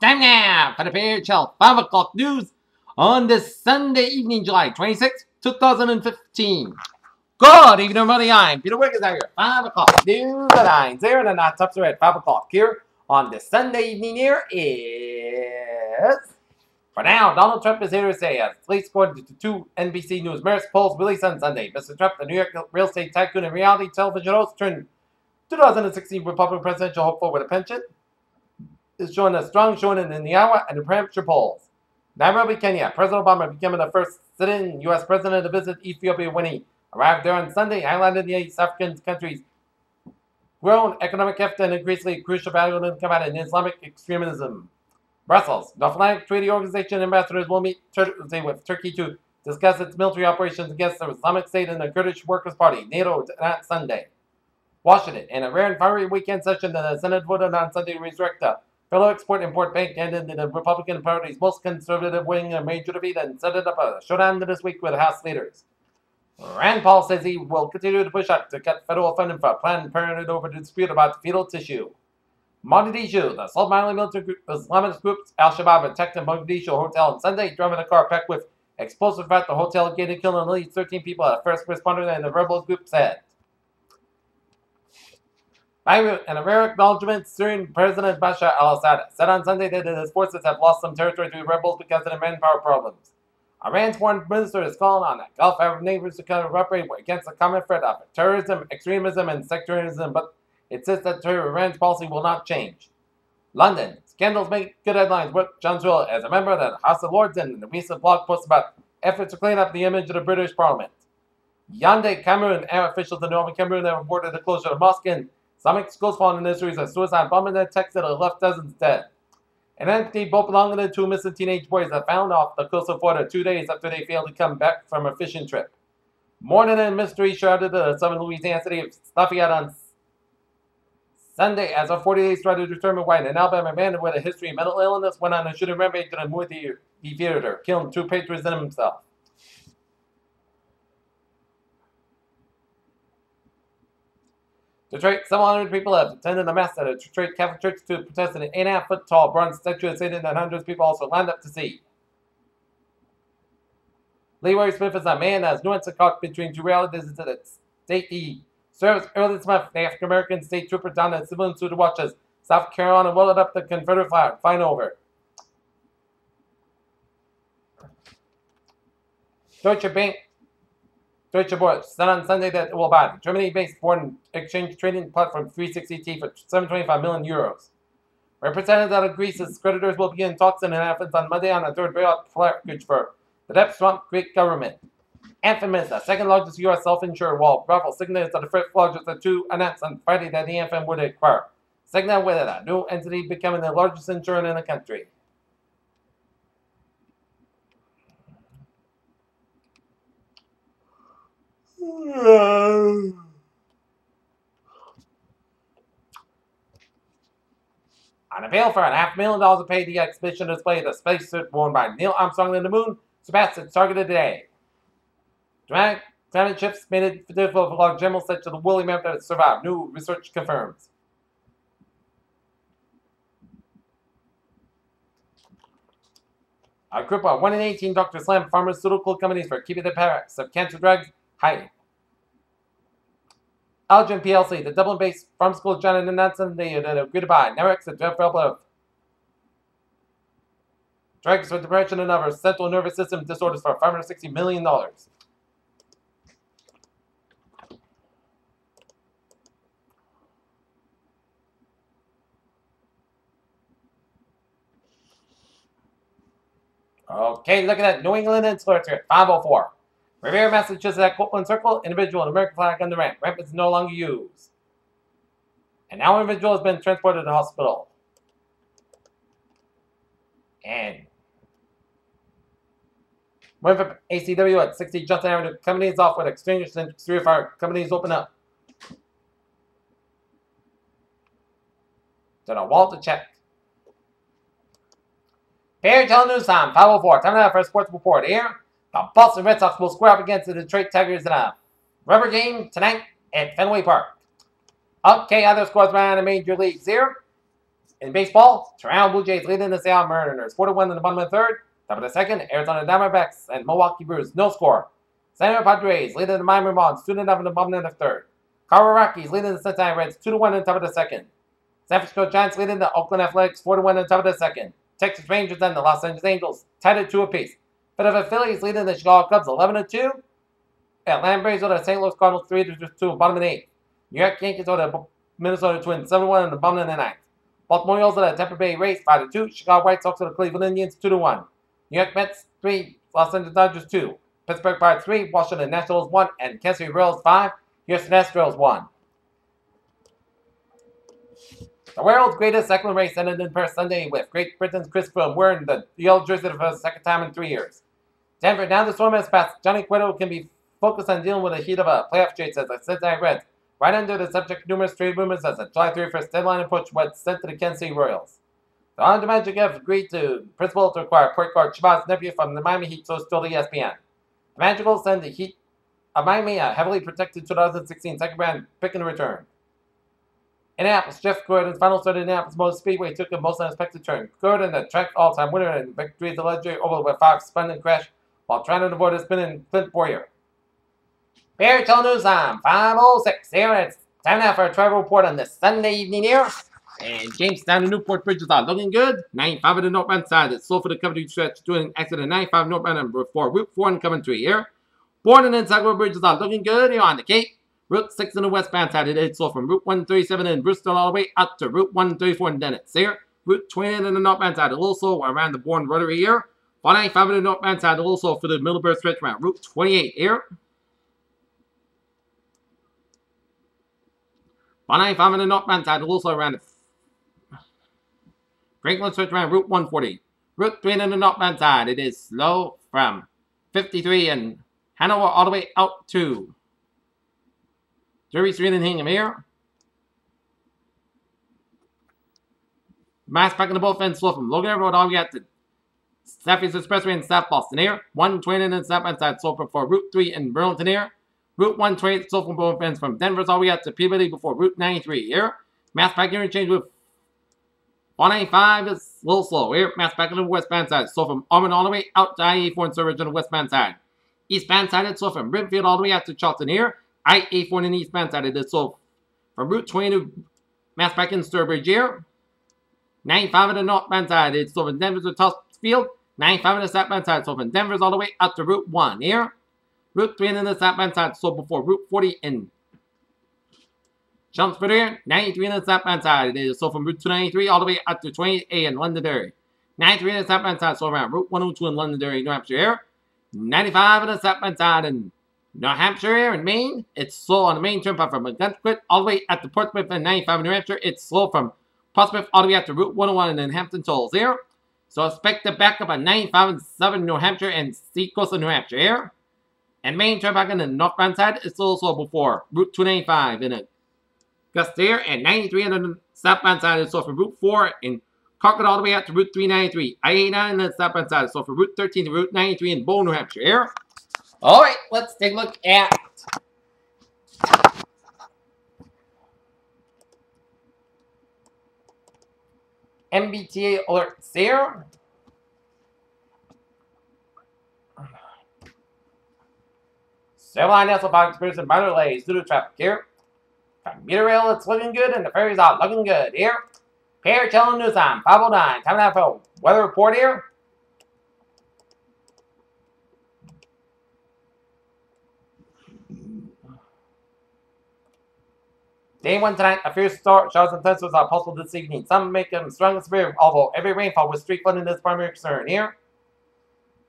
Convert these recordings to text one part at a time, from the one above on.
time now for the PHL 5 o'clock news on this Sunday evening, July 26, 2015. Good evening, everybody. I'm Peter Wiggins out here. 5 o'clock news at 9 0, and that's up to at 5 o'clock here on this Sunday evening. Here is, for now, Donald Trump is here to say, as police according to two NBC News Marist polls released on Sunday, Mr. Trump, the New York real estate tycoon and reality television host, turned 2016 Republican presidential hopeful with a penchant, is showing a strong showing in the Iowa and New Hampshire polls. Nairobi, Kenya. President Obama becoming the first sit-in U.S. president to visit Ethiopia when he arrived there on Sunday, highlighted the East African country's growing economic effort and increasingly crucial value in combating Islamic extremism. Brussels. The Atlantic Treaty Organization ambassadors will meet Thursday with Turkey to discuss its military operations against the Islamic State and the Kurdish Workers' Party, NATO, on Sunday. Washington. In a rare and fiery weekend session, the Senate voted on Sunday to resurrect the fellow Export-Import Bank ended in the Republican Party's most conservative wing a major defeat and set it up a showdown this week with House leaders. Rand Paul says he will continue to push out to cut federal funding for Planned Parenthood over the dispute about fetal tissue. Mogadishu, the Somali militant Islamist group Al-Shabaab attacked a Mogadishu hotel on Sunday, driving a car packed with explosive at the hotel gate and killing at least 13 people, a first responder and the rebel group said. In a rare acknowledgement, Syrian President Bashar al-Assad said on Sunday that his forces have lost some territory to rebels because of the manpower problems. Iran's foreign minister is calling on the Gulf Arab neighbors to cooperate against the common threat of terrorism, extremism, and sectarianism, but it says that Iran's policy will not change. London. Scandals make good headlines with John Sewell as a member of the House of Lords and the recent blog post about efforts to clean up the image of the British Parliament. Yaoundé, Cameroon. Officials in northern Cameroon have reported the closure of a mosque in Islamic schools following in a series of suicide bombing attacks that have left dozens dead. An empty boat belonging to two missing teenage boys are found off the coast of Florida 2 days after they failed to come back from a fishing trip. Mourning and mystery shrouded the southern Louisiana city of Lafayette on Sunday as a 40 days tried to determine why an Alabama man with a history of mental illness went on a shooting rampage in a movie theater, killing two patrons and himself. Detroit, 700 people have attended a mass at a Detroit Catholic church to protest an 8.5-foot-tall bronze statue of Satan that hundreds of people also lined up to see. Leroy Smith is a man that has nuanced caught between two realities into the state he serves early this month. The African-American state trooper donned a civilian suit to watch as South Carolina welded up the Confederate flag, flying over. Deutsche Börse said on Sunday that it will buy the Germany-based foreign exchange trading platform 360T for €725 million. Representatives out of Greece's creditors will begin talks in Athens on Monday on a third bailout package for the debt-swamped Greek government. Anthem is the second largest U.S. self-insurer, while Bravo Cigna is the first largest of two announced on Friday that the Anthem would acquire. Cigna with a new entity becoming the largest insurer in the country. On a bail for $500,000 to pay the exhibition display of the spacesuit worn by Neil Armstrong on the moon, surpassed its targeted today. Dramatic climate shifts made it difficult for large animals such as the woolly mammoth to survive, new research confirms. A group of 1 in 18 doctors slammed pharmaceutical companies for keeping the products of cancer drugs hiding. Algin plc, the Dublin-based pharmaceutical giant, announced they had agreed to buy Nerex, a developer of drugs for depression and other central nervous system disorders for $560 million. Okay, look at that. New England influencer at 504. Revere, Massachusetts at Copeland Circle. Individual and American flag on the ramp. Ramp is no longer used. And now individual has been transported to the hospital. And went from ACW at 60 Johnson Avenue. Companies off with extinguished and exterior fire. Companies open up. Done a wall to check. Fair Tell News Time, 504. Time now for a sports report here. The Boston Red Sox will square up against the Detroit Tigers in a rubber game tonight at Fenway Park. Okay, other scores around the major leagues here. In baseball, Toronto Blue Jays leading the Seattle Mariners 4-1 in the bottom of the third. Top of the second, Arizona Diamondbacks and Milwaukee Brewers no score. San Diego Padres leading the Miami Marlins 2-0 in the bottom of the third. Colorado Rockies leading the Cincinnati Reds 2-1 in the top of the second. San Francisco Giants leading the Oakland Athletics 4-1 in the top of the second. Texas Rangers and the Los Angeles Angels tied at 2 apiece. Philadelphia Phillies leading the Chicago Cubs 11-2. Atlanta Braves over the St. Louis Cardinals 3-2 bottom of the 8th. New York Yankees over the Minnesota Twins 7-1 in the bottom of the 9th. Baltimore Orioles over the Tampa Bay Rays 5-2. Chicago White Sox over the Cleveland Indians 2-1. New York Mets 3, Los Angeles Dodgers 2. Pittsburgh Pirates 3, Washington Nationals 1, and Kansas City Royals 5, Houston Astros 1. The world's greatest cycling race ended in Paris Sunday with Great Britain's Chris Froome wearing the yellow jersey for the second time in 3 years. Denver, now the storm has passed. Johnny Cueto can be focused on dealing with the heat of a playoff chase as the Cincinnati Reds, right under the subject of numerous trade rumors as the July 31st deadline approach was sent to the Kansas City Royals. The Orlando Magic have agreed to principle to acquire point guard Shabazz nephew from the Miami Heat, so told ESPN. The Magic will send the Heat of Miami a heavily protected 2016 second round pick in return. Indianapolis, Jeff Gordon's final start at Indianapolis Motor Speedway took a most unexpected turn. Gordon, the track all-time winner and victory at the legendary Oval with 5 spun and crash while trying to avoid a spin in Clint Boyer. Bear Tell News on 5:06 here. It's time now for a travel report on this Sunday evening here. And Jamestown and Newport bridges are looking good. 95 of the northbound side. It's slow for the Coventry stretch doing accident 95 northbound and before Route 4 and Coventry here. Borden and Sagro bridges are looking good here on the Cape. Route 6 on the westbound side. It is slow from Route 137 in Bristol all the way out to Route 134 in Dennett's here. Route 20 on the northbound side. A little slow around the Bourne Rotary here. 195 on the northbound side. A little slow for the Middleburg stretch around Route 28 here. 195 on the northbound side. A little slow around the Franklin switch around Route 140. Route 3 on the northbound side. It is slow from 53 and Hanover all the way out to Drury Street and Hingham here. Mass back in the both ends slow from Logan Road all the way out to Southeast Expressway in South Boston here. 120 on the southbound side slow for Route 3 in Burlington here. Route 128 slow from both ends from Denver's all the way out to Peabody before Route 93 here. Mass back interchange with 195 is a little slow here. Mass back on the westbound side. Slow from Auburn all the way out to I-84 and Sturbridge on the westbound side. Eastbound side it's slow from Brimfield all the way out to Charlton here. I-84 on the eastbound side it is slow from Route 20 to Mass back in Sturbridge here. 95 on the northbound side it's slow from Denver's to Topsfield. 95 on the southbound side slow from Denver's all the way out to Route 1 here. Route 3 on the southbound side slow before Route 40 in Chelmsford here, 93 on the southbound side. It is so from Route 293 all the way up to 28A in Londonderry. 93 on the southbound side, so around Route 102 in Londonderry, New Hampshire here. 95 on the southbound side in New Hampshire here in Maine. It's slow on the main turnpike from Gunquit all the way up to Portsmouth and 95 in New Hampshire. It's slow from Portsmouth all the way up to Route 101 and then Hampton Tolls here. So expect to back up on 95 in southern New Hampshire and Seacoast of New Hampshire here. And main turnpike on the northbound side is still slow before Route 295 in it. Just there, and 93 on the southbound side is so for Route 4 in Concord all the way out to Route 393. I-89 on the southbound side is so for Route 13 to Route 93 in Bow, New Hampshire here. Alright, let's take a look at MBTA alerts here. Several national park experiencing minor delays due to traffic here. From Meter Rail, it's looking good, and the ferries are looking good here. Pair Channel News on 509. Time now for weather report here. Day 1 tonight, a few showers and thunderstorms are possible this evening. Some make them strong and severe, although every rainfall with street flooding is primary concern here.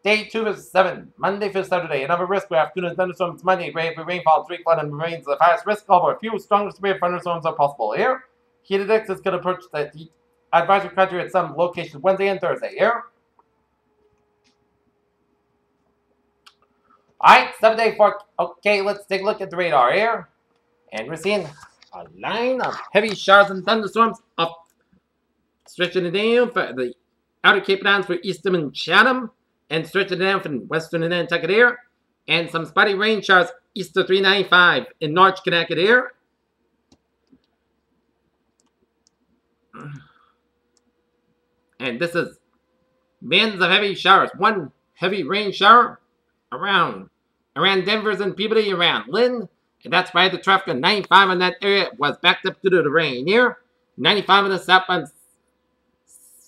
Day 2 is 7, Monday through Saturday. Another risk for afternoon thunderstorms Monday. Heavy rainfall, street flooding remains the highest risk. Although a few strong and severe thunderstorms are possible here. Heated excess could approach the advisory country at some locations Wednesday and Thursday here. Alright, 7-day for. Okay, let's take a look at the radar here. And we're seeing a line of heavy showers and thunderstorms up stretching it down for the outer Cape Downs for Eastham and Chatham. And stretching it down from western and Nantucket here. And some spotty rain showers east of 395 in Norwich, Connecticut here. And this is bands of heavy showers. One heavy rain shower around Denver's and Peabody, around Lynn. And that's why the traffic on 95 in that area was backed up due to the rain. Here, 95 in the southbound,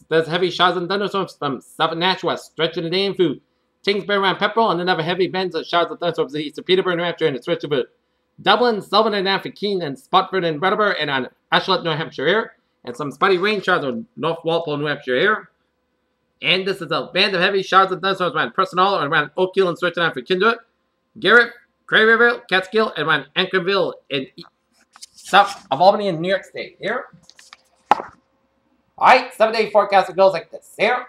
there's heavy showers and thunderstorms from south of Nashua, stretching the day through Kingsbury around Pepperell, and another heavy bands of showers and thunderstorms east of Peterborough, New Hampshire, and the stretch of Dublin, Sullivan, and down for Keene, and Spotsford, and Brattleboro, and on Ashland, New Hampshire here. And some spotty rain showers on North Walpole, New Hampshire here. And this is a band of heavy showers and thunderstorms around Personal, and around Oak Hill, and stretching down for Kindred, Garrett, Craryville, Catskill, and around Anchorville, in south of Albany in New York State here. Alright, 7-day forecast goes like this here.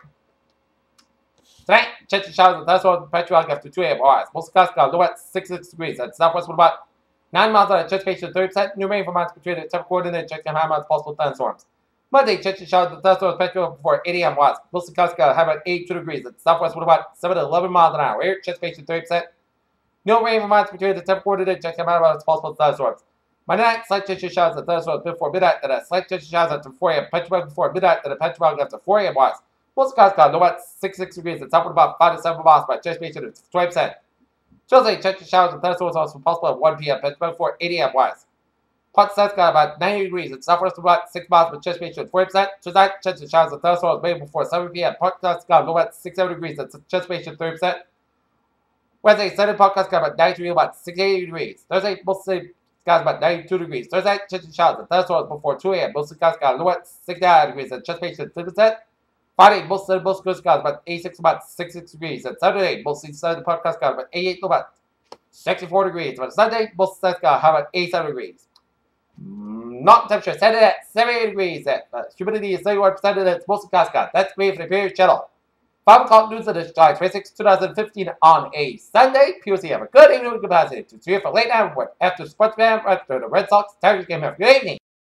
Tonight, chance of showers and thunderstorms, perpetual after 2 a.m. hours. Most Alaska, low at 66 degrees. At southwest, with about 9 miles on anticipation, 30%. New rain for miles between the temp coordinate, checking high amounts possible thunderstorms. Monday, chance of showers and thunderstorms, perpetual before 8 a.m. hours. Most Alaska, high about 82 degrees. At southwest, with about 7 to 11 miles an hour. Here, anticipation, 30%. No rain for miles between the temp coordinate, checking high amounts possible thunderstorms. Monday night, slight chance of showers and thunderstorms before midnight, then a slight chance of showers after 4 a.m. Petrograph before midnight, then a Petrograph after 4 a.m. hours. Most Alaska, low at 66 degrees. At southwest, about 5 to 7 miles by anticipation of 20%. Tuesday, chance of showers and thunderstorms also possible at 1 p.m. Petrograph before 8 a.m. hours. Port Alaska, about 90 degrees. At southwest, about 6 miles by anticipation of 40%. Tuesday, chance of showers and thunderstorms maybe before 7 p.m. Port Alaska, low at 67 degrees. At anticipation of 30%. Wednesday, Sunday, Port Alaska, about 93, about 68 degrees. Thursday, mostly skies about 92 degrees. Thursday, chance of showers and thunderstorms before 2 a.m. Mostly skies low at 69 degrees. At anticipation of 30%. Friday, mostly good skies about 86, about 66 degrees. And Saturday, mostly sunny Port Alaska, about 88, about 64 degrees. But Sunday, mostly sunny skies about 87 degrees. Not temperature, set it at 78 degrees. Humidity is 31%, and it's mostly Alaska. That's great for the period channel. 5 o'clock news edition, July 26, 2015 on a Sunday. POC, have a good evening with capacity. To see you for late night with after sports band, after the Red Sox Tigers game. Have a good evening.